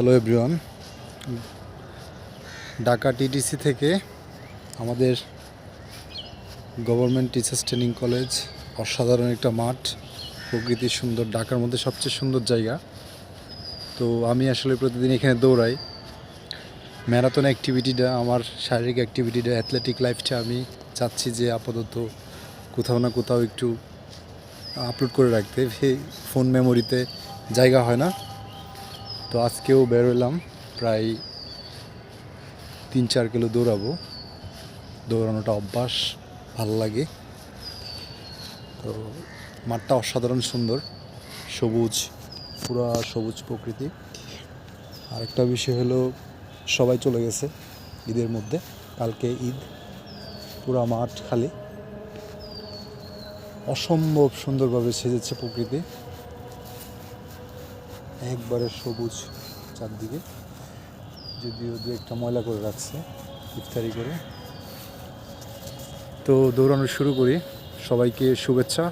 Hello everyone, Dhaka TTC থেকে আমাদের government teachers training college. অসাধারণ একটা মাঠ, প্রকৃতি সুন্দর, ঢাকার মধ্যে সবচেয়ে সুন্দর জায়গা। তো আমি আসলে প্রতিদিন এখানে দৌড়াই। ম্যারাথন অ্যাক্টিভিটিটা, আমার শারীরিক অ্যাক্টিভিটিটা, অ্যাথলেটিক লাইফটা আমি চাচ্ছি যে আপাতত কোথাও না কোথাও একটু আপলোড করে রাখতে। ফোন মেমোরিতে জায়গা হয় না। তো আজকেও বেরোলাম, প্রায় 3-4 কিলো দৌড়াবো। দৌড়ানোটা অভ্যাস, ভালো লাগে। তো মাঠটা অসাধারণ সুন্দর, সবুজ, পুরা সবুজ প্রকৃতি। আরেকটা বিষয় হলো, সবাই চলে গেছে ঈদের মধ্যে, কালকে ঈদ। পুরা মাঠ খালি, অসম্ভব সুন্দরভাবে সেজেছে প্রকৃতি, একবারে সবুজ চারদিকে। যদিও দু একটা ময়লা করে রাখছে ইফতারি করে। তো দৌড়ানো শুরু করি। সবাইকে শুভেচ্ছা।